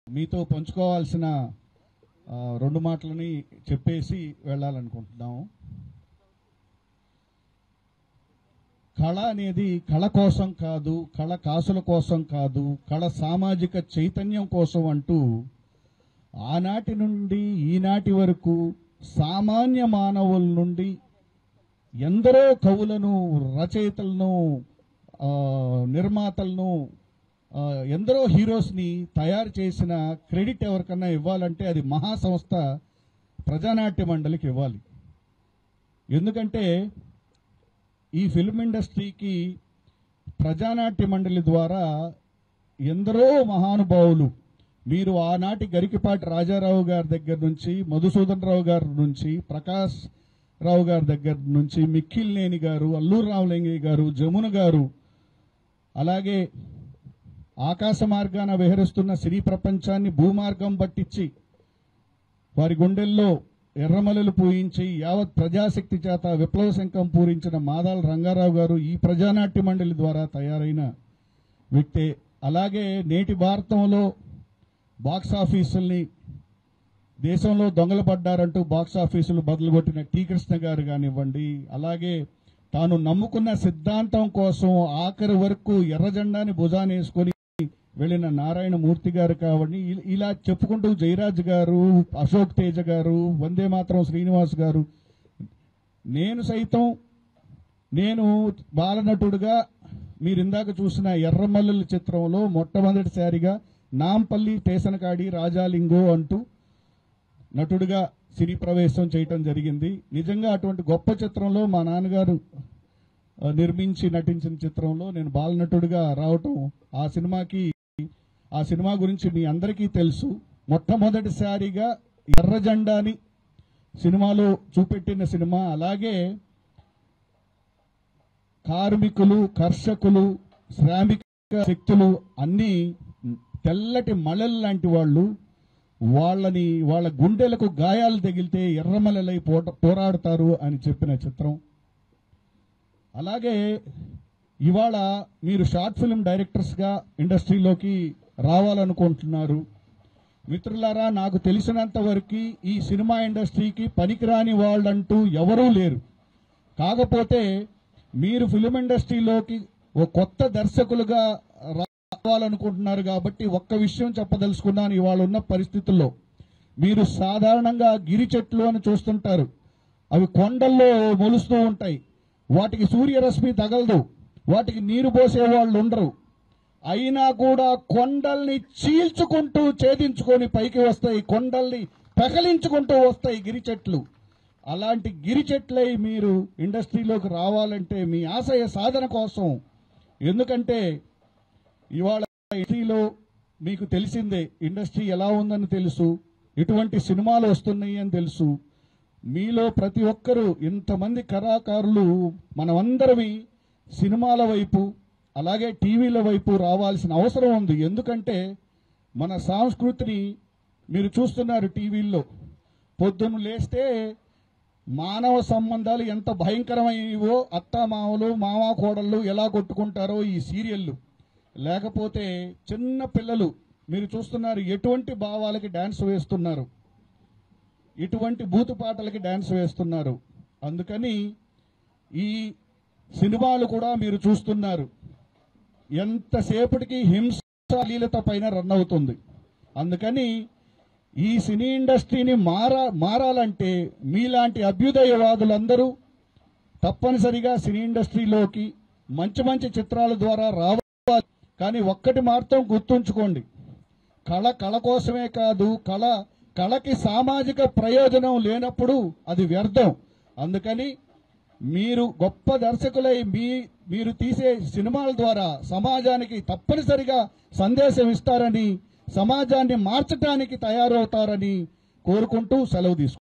మీతో పంచుకోవాల్సిన రెండు మాటలని చెప్పేసి వెళ్ళాలనుకుంటున్నాము. కళ అనేది కళ కోసం కాదు, కళ కాసుల కోసం కాదు, కళ సామాజిక చైతన్యం కోసం అంటూ ఆనాటి నుండి ఈనాటి వరకు సామాన్య మానవుల నుండి ఎందరో కవులను, రచయితలను, నిర్మాతలను, ఎందరో హీరోస్ని తయారు చేసిన క్రెడిట్ ఎవరికన్నా ఇవ్వాలంటే అది మహాసంస్థ ప్రజానాట్య మండలికి ఇవ్వాలి. ఎందుకంటే ఈ ఫిల్మ్ ఇండస్ట్రీకి ప్రజానాట్య మండలి ద్వారా ఎందరో మహానుభావులు, మీరు ఆనాటి గరికిపాటి రాజారావు గారి దగ్గర నుంచి, మధుసూదన్ రావు గారి నుంచి, ప్రకాష్ రావు గారి దగ్గర నుంచి, మిక్కిలినేని గారు, అల్లూరు రామలింగయ్య గారు, జమున గారు, అలాగే ఆకాశ మార్గాన విహరిస్తున్న సినీ ప్రపంచాన్ని భూమార్గం పట్టించి వారి గుండెల్లో ఎర్రమలలు పూయించి యావత్ ప్రజాశక్తి చేత విప్లవ శంఖం పూరించిన మాదాల రంగారావు గారు ఈ ప్రజానాట్య మండలి ద్వారా తయారైన వ్యక్తే. అలాగే నేటి భారతంలో బాక్సాఫీసుల్ని దేశంలో దొంగలు పడ్డారంటూ బాక్సాఫీసులు బదులుగొట్టిన టీ కృష్ణ గారు కానివ్వండి, అలాగే తాను నమ్ముకున్న సిద్ధాంతం కోసం ఆఖరి వరకు ఎర్రజెండాని భుజానేసుకొని వెళ్ళిన నారాయణమూర్తి గారు కావండి, ఇలా చెప్పుకుంటూ జయరాజ్ గారు, అశోక్ తేజ గారు, వందే మాతరం శ్రీనివాస్ గారు, నేను బాలనటుడుగా మీరు ఇందాక చూసిన ఎర్రమల్లుల చిత్రంలో మొట్టమొదటిసారిగా నాంపల్లి టేసనకాడి రాజాలింగో అంటూ నటుడుగా సినీ ప్రవేశం చేయటం జరిగింది. నిజంగా అటువంటి గొప్ప చిత్రంలో మా నాన్నగారు నిర్మించి నటించిన చిత్రంలో నేను బాలనటుడుగా రావటం, ఆ సినిమా గురించి మీ అందరికీ తెలుసు. మొట్టమొదటిసారిగా ఎర్రజెండాని సినిమాలో చూపెట్టిన సినిమా. అలాగే కార్మికులు, కర్షకులు, శ్రామిక శక్తులు అన్నీ తెల్లటి మలలు లాంటి వాళ్ళు, వాళ్ళ గుండెలకు గాయాలు తగిలితే ఎర్రమలలై పోరాడతారు అని చెప్పిన చిత్రం. అలాగే ఇవాళ మీరు షార్ట్ ఫిల్మ్ డైరెక్టర్స్గా ఇండస్ట్రీలోకి రావాలనుకుంటున్నారు. మిత్రులారా, నాకు తెలిసినంత వరకు ఈ సినిమా ఇండస్ట్రీకి పనికిరాని వాళ్ళంటూ ఎవరూ లేరు. కాకపోతే మీరు ఫిల్మ్ ఇండస్ట్రీలోకి ఒక కొత్త దర్శకులుగా రావాలనుకుంటున్నారు కాబట్టి ఒక్క విషయం చెప్పదలుచుకున్నాను. ఇవాళ ఉన్న పరిస్థితుల్లో మీరు సాధారణంగా గిరి చెట్లు అని చూస్తుంటారు, అవి కొండల్లో మొలుస్తూ ఉంటాయి, వాటికి సూర్యరశ్మి తగలదు, వాటికి నీరు పోసే వాళ్ళు ఉండరు, అయినా కూడా కొండల్ని చీల్చుకుంటూ ఛేదించుకొని పైకి వస్తాయి, కొండల్ని పెకలించుకుంటూ వస్తాయి గిరి చెట్లు. అలాంటి గిరి చెట్లై మీరు ఇండస్ట్రీలోకి రావాలంటే మీ ఆశయ సాధన కోసం, ఎందుకంటే ఇవాళ ఇండస్ట్రీలో మీకు తెలిసిందే ఇండస్ట్రీ ఎలా ఉందని తెలుసు, ఎటువంటి సినిమాలు వస్తున్నాయి అని తెలుసు. మీలో ప్రతి ఒక్కరూ, ఇంతమంది కళాకారులు, మనమందరమీ సినిమాల వైపు అలాగే టీవీల వైపు రావాల్సిన అవసరం ఉంది. ఎందుకంటే మన సంస్కృతిని మీరు చూస్తున్నారు టీవీల్లో. పొద్దున్న లేస్తే మానవ సంబంధాలు ఎంత భయంకరమైనవో, అత్తామామలు, మామా కోడళ్ళు ఎలా కొట్టుకుంటారో ఈ సీరియళ్ళు. లేకపోతే చిన్న పిల్లలు మీరు చూస్తున్నారు ఎటువంటి భావాలకి డాన్స్ వేస్తున్నారు, ఇటువంటి బూతు పాటలకి డాన్స్ వేస్తున్నారు. అందుకని ఈ సినిమాలు కూడా మీరు చూస్తున్నారు, ఎంతసేపటికి హింస లీలత పైన రన్ అవుతుంది. అందుకని ఈ సినీ ఇండస్ట్రీని మారాలంటే మీలాంటి అభ్యుదయవాదులందరూ తప్పనిసరిగా సినీ ఇండస్ట్రీలోకి మంచి మంచి చిత్రాల ద్వారా రావాలి. కానీ ఒక్కటి మాత్రం గుర్తుంచుకోండి, కళ కోసమే కాదు, కళకి సామాజిక ప్రయోజనం లేనప్పుడు అది వ్యర్థం. అందుకని మీరు గొప్ప దర్శకులై మీరు తీసే సినిమాల ద్వారా సమాజానికి తప్పనిసరిగా సందేశం ఇస్తారని, సమాజాన్ని మార్చడానికి తయారవుతారని కోరుకుంటూ సెలవు తీసుకుంటారు.